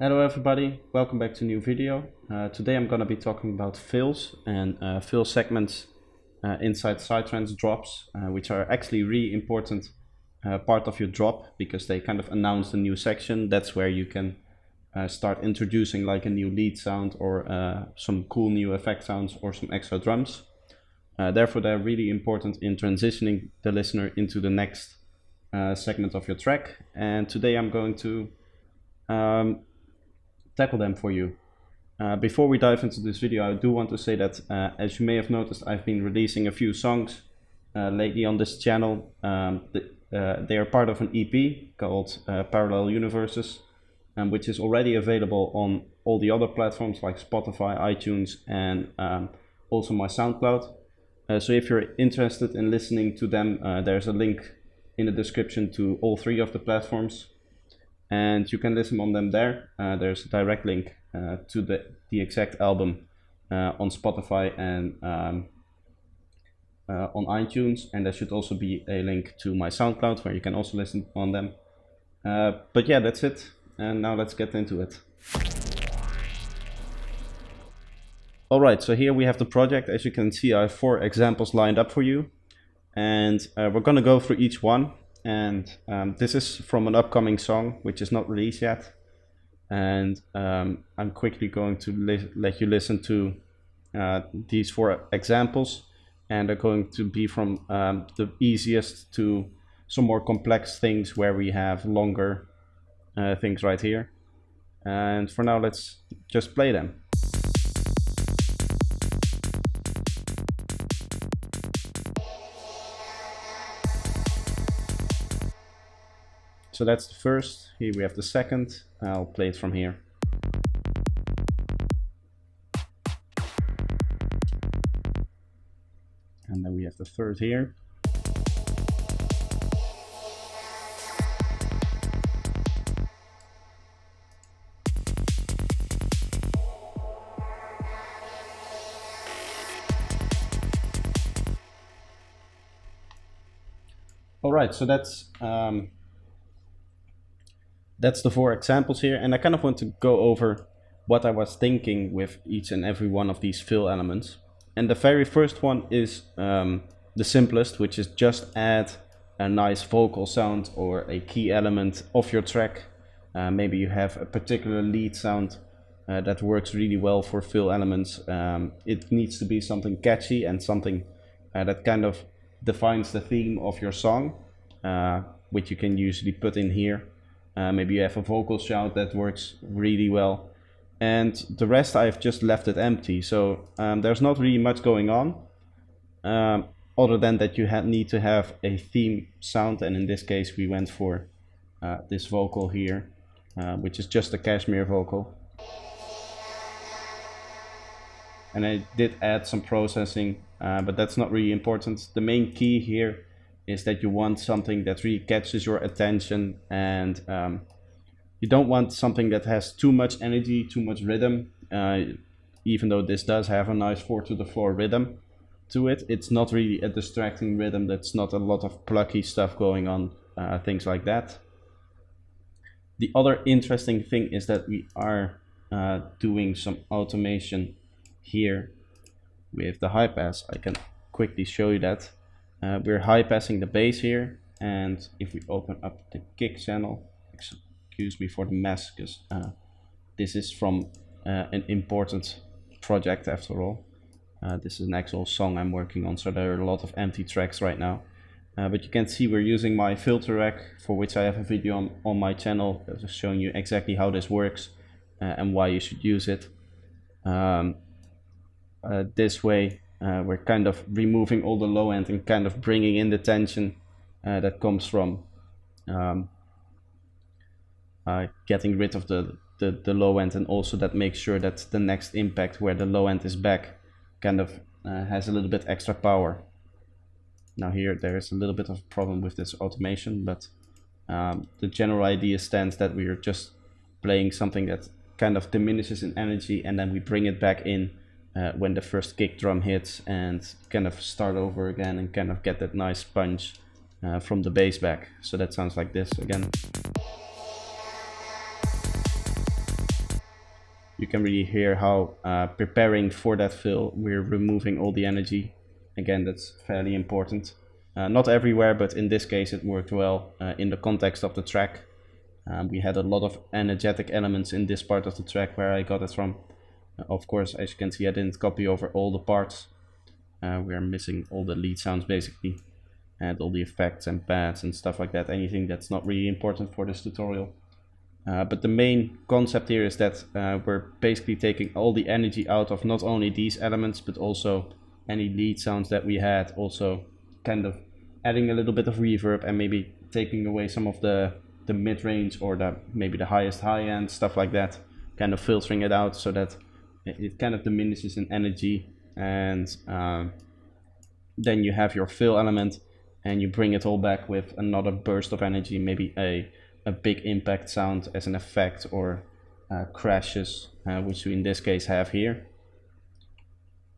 Hello everybody, welcome back to a new video. Today I'm going to be talking about fills and fill segments inside Psytrance drops, which are actually really important part of your drop because they kind of announce the new section. That's where you can start introducing like a new lead sound or some cool new effect sounds or some extra drums. Therefore they're really important in transitioning the listener into the next segment of your track. And today I'm going to tackle them for you. Before we dive into this video, I do want to say that as you may have noticed, I've been releasing a few songs lately on this channel. They are part of an EP called Parallel Universes, which is already available on all the other platforms like Spotify, iTunes, and also my SoundCloud. So if you're interested in listening to them, there's a link in the description to all three of the platforms. And you can listen on them there. There's a direct link to the exact album on Spotify and on iTunes. And there should also be a link to my SoundCloud where you can also listen on them. But yeah, that's it. And now let's get into it. Alright, so here we have the project. As you can see, I have 4 examples lined up for you. And we're going to go through each one. And this is from an upcoming song which is not released yet, and I'm quickly going to let you listen to these 4 examples, and they're going to be from the easiest to some more complex things where we have longer things right here. And for now, let's just play them. So that's the first. Here we have the second. I'll play it from here. And then we have the third here. All right, so that's the 4 examples here, and I kind of want to go over what I was thinking with each and every one of these fill elements. And the very first one is the simplest, which is just add a nice vocal sound or a key element of your track. Maybe you have a particular lead sound that works really well for fill elements. It needs to be something catchy and something that kind of defines the theme of your song, which you can usually put in here. Maybe you have a vocal shout that works really well, and the rest I've just left it empty. So there's not really much going on other than that you need to have a theme sound, and in this case we went for this vocal here, which is just a cashmere vocal. And I did add some processing, but that's not really important. The main key here is that you want something that really catches your attention, and you don't want something that has too much energy, too much rhythm. Even though this does have a nice 4-to-the-floor rhythm to it, it's not really a distracting rhythm. That's not a lot of plucky stuff going on, things like that. The other interesting thing is that we are doing some automation here with the high pass. I can quickly show you that. We're high passing the bass here, and if we open up the kick channel, excuse me for the mess, because this is from an important project after all. This is an actual song I'm working on, so there are a lot of empty tracks right now. But you can see we're using my filter rack, for which I have a video on my channel just showing you exactly how this works and why you should use it. This way we're kind of removing all the low end and kind of bringing in the tension that comes from getting rid of the low end, and also that makes sure that the next impact where the low end is back kind of has a little bit extra power. Now here there is a little bit of a problem with this automation, but the general idea stands that we are just playing something that kind of diminishes in energy, and then we bring it back in when the first kick drum hits, and kind of start over again and kind of get that nice punch from the bass back. So that sounds like this again. you can really hear how preparing for that fill, we're removing all the energy. Again, that's fairly important. Not everywhere, but in this case it worked well in the context of the track. We had a lot of energetic elements in this part of the track where I got it from. Of course, as you can see, I didn't copy over all the parts. We are missing all the lead sounds basically, and all the effects and pads and stuff like that, anything that's not really important for this tutorial. But the main concept here is that we're basically taking all the energy out of not only these elements, but also any lead sounds that we had, also kind of adding a little bit of reverb and maybe taking away some of the mid-range or maybe the highest high-end, stuff like that, kind of filtering it out so that it kind of diminishes in energy. And then you have your fill element and you bring it all back with another burst of energy, maybe a big impact sound as an effect, or crashes, which we in this case have here.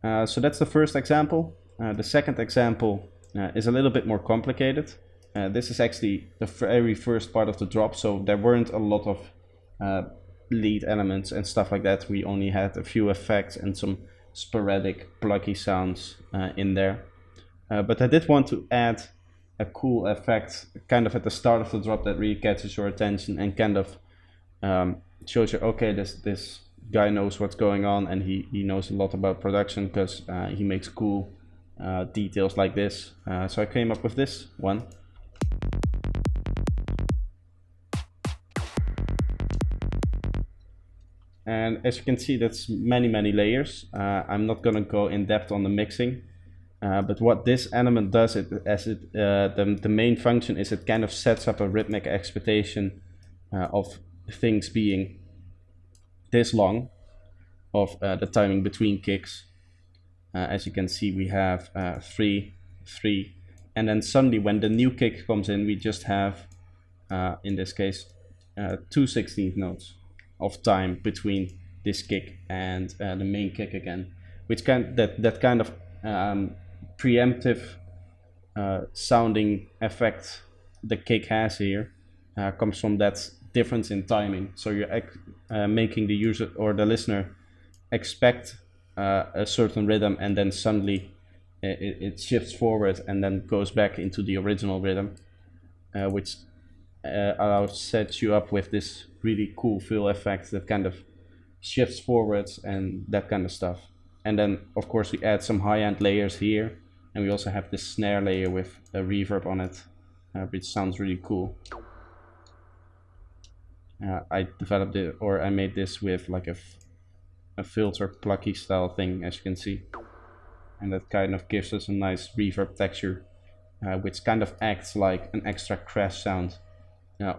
So that's the first example. The second example is a little bit more complicated. This is actually the very first part of the drop, so there weren't a lot of lead elements and stuff like that. We only had a few effects and some sporadic plucky sounds in there. But I did want to add a cool effect kind of at the start of the drop that really catches your attention and kind of shows you, okay, this guy knows what's going on, and he knows a lot about production because he makes cool details like this. So I came up with this one. And as you can see, that's many layers. I'm not gonna go in depth on the mixing, but what this element does, the main function is it kind of sets up a rhythmic expectation of things being this long, of the timing between kicks. As you can see, we have 3, 3, and then suddenly when the new kick comes in, we just have, in this case, 2/16 notes of time between this kick and the main kick again, which that kind of preemptive sounding effect the kick has here comes from that difference in timing. So you're making the user or the listener expect a certain rhythm, and then suddenly it shifts forward and then goes back into the original rhythm, which sets you up with this really cool fill effect that kind of shifts forwards and that kind of stuff. And then of course we add some high-end layers here, and we also have this snare layer with a reverb on it, which sounds really cool. I developed it, or I made this with like a filter plucky style thing, as you can see, and that kind of gives us a nice reverb texture, which kind of acts like an extra crash sound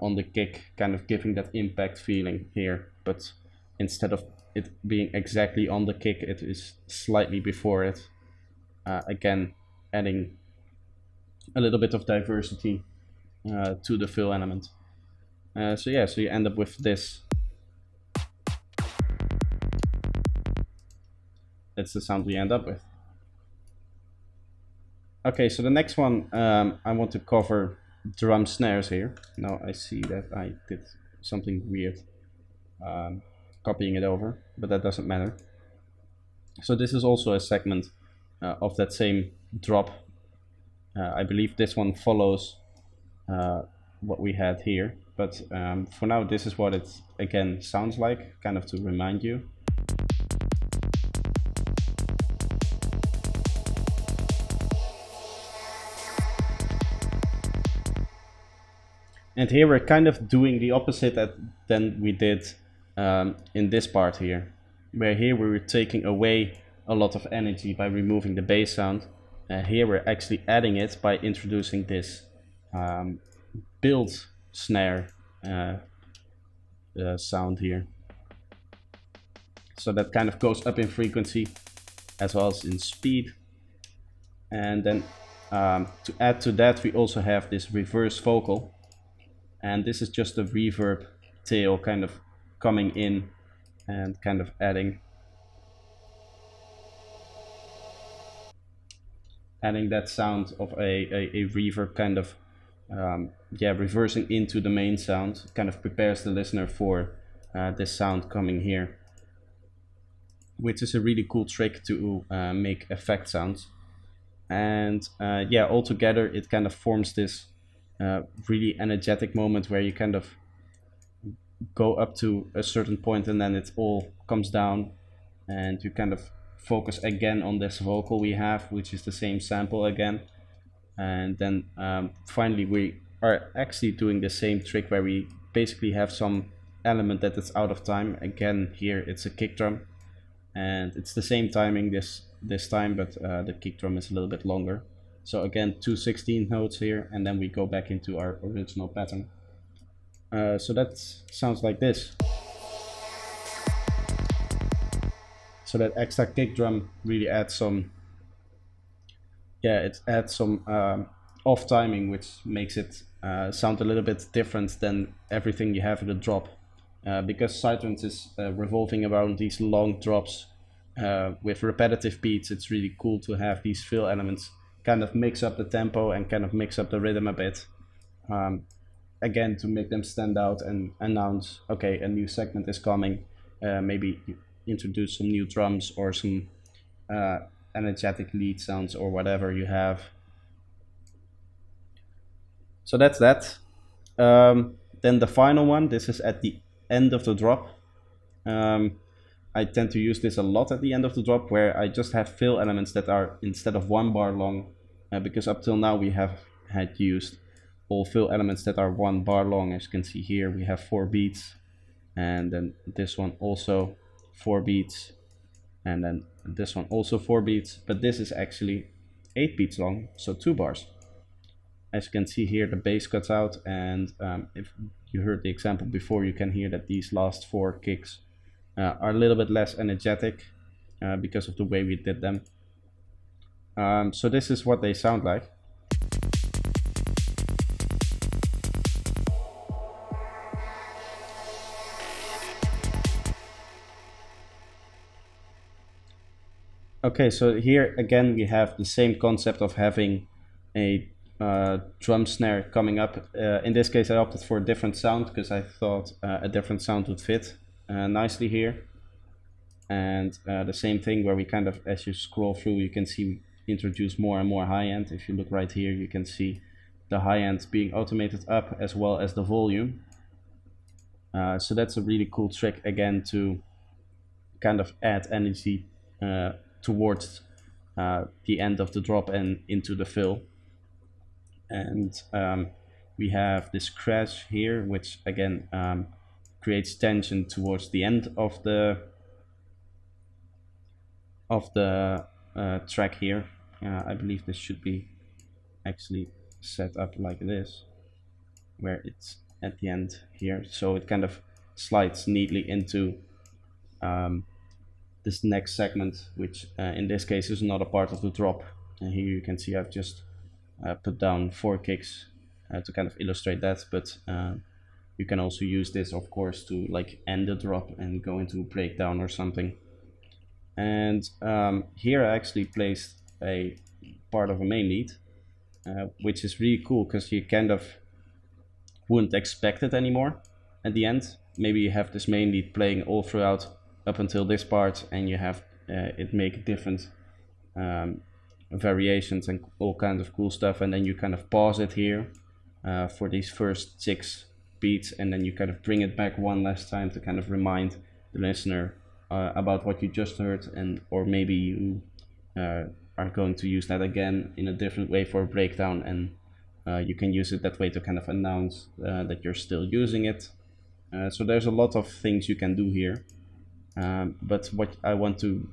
on the kick, kind of giving that impact feeling here, but instead of it being exactly on the kick, it is slightly before it, again adding a little bit of diversity to the fill element. So yeah, so you end up with this. That's the sound we end up with. Okay, so the next one, I want to cover drum snares here. Now I see that I did something weird copying it over, but that doesn't matter. So this is also a segment of that same drop. I believe this one follows what we had here, but for now this is what it again sounds like, kind of to remind you. And here we're kind of doing the opposite than we did in this part here, where here we were taking away a lot of energy by removing the bass sound. Here we're actually adding it by introducing this build snare sound here. So that kind of goes up in frequency as well as in speed. And then to add to that, we also have this reverse vocal. And this is just a reverb tail kind of coming in and kind of adding that sound of a reverb, kind of reversing into the main sound, kind of prepares the listener for this sound coming here. which is a really cool trick to make effect sounds. And yeah, altogether it kind of forms this really energetic moment where you kind of go up to a certain point and then it all comes down, and you kind of focus again on this vocal we have, which is the same sample again. And then finally we are actually doing the same trick where we basically have some element that is out of time. Again, here it's a kick drum, and it's the same timing this time, but the kick drum is a little bit longer. So again, 2/16 notes here, and then we go back into our original pattern. So that sounds like this. So that extra kick drum really adds some, yeah, it adds some off timing, which makes it sound a little bit different than everything you have in the drop. Because Psytrance is revolving around these long drops with repetitive beats, it's really cool to have these fill elements kind of mix up the tempo and kind of mix up the rhythm a bit. Again, to make them stand out and announce, okay, a new segment is coming. Maybe introduce some new drums or some energetic lead sounds or whatever you have. So that's that. Then the final one, this is at the end of the drop. I tend to use this a lot at the end of the drop, where I just have fill elements that are, instead of 1 bar long, because up till now we have had used all fill elements that are 1 bar long. As you can see here, we have 4 beats, and then this one also 4 beats, and then this one also 4 beats, but this is actually 8 beats long, so 2 bars. As you can see here, the bass cuts out, and if you heard the example before, you can hear that these last 4 kicks are a little bit less energetic because of the way we did them. So this is what they sound like. Okay, so here again we have the same concept of having a drum snare coming up. In this case I opted for a different sound because I thought a different sound would fit nicely here. And the same thing where we kind of, as you scroll through, you can see we introduce more and more high end. If you look right here, you can see the high end being automated up as well as the volume. So that's a really cool trick again to kind of add energy towards the end of the drop and into the fill. And we have this crash here, which again creates tension towards the end of the track here. I believe this should be actually set up like this, where it's at the end here, so it kind of slides neatly into this next segment, which in this case is not a part of the drop. And here you can see I've just put down 4 kicks to kind of illustrate that, but you can also use this, of course, to like end the drop and go into a breakdown or something. And here I actually placed a part of a main lead, which is really cool because you kind of wouldn't expect it anymore at the end. Maybe you have this main lead playing all throughout up until this part, and you have it make different variations and all kinds of cool stuff, and then you kind of pause it here for these first 6 beats, and then you kind of bring it back one last time to kind of remind the listener about what you just heard, and or maybe you are going to use that again in a different way for a breakdown, and you can use it that way to kind of announce that you're still using it. So there's a lot of things you can do here, but what I want you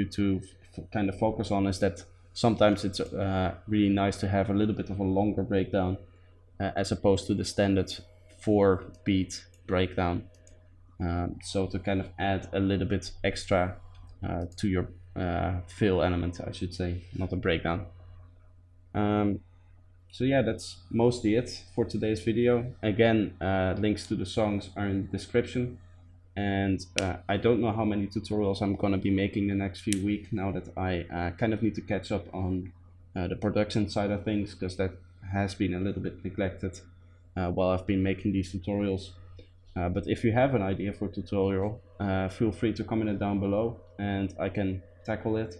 to kind of focus on is that sometimes it's really nice to have a little bit of a longer breakdown as opposed to the standard 4 beat breakdown. So to kind of add a little bit extra to your fill element, I should say, not a breakdown. So yeah, that's mostly it for today's video. Again, links to the songs are in the description. And I don't know how many tutorials I'm going to be making the next few weeks, now that I kind of need to catch up on the production side of things, because that has been a little bit neglected while I've been making these tutorials. But if you have an idea for a tutorial, feel free to comment it down below and I can tackle it.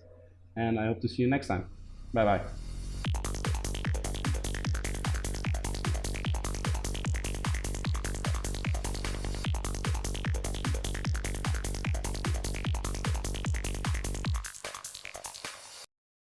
And I hope to see you next time. Bye bye.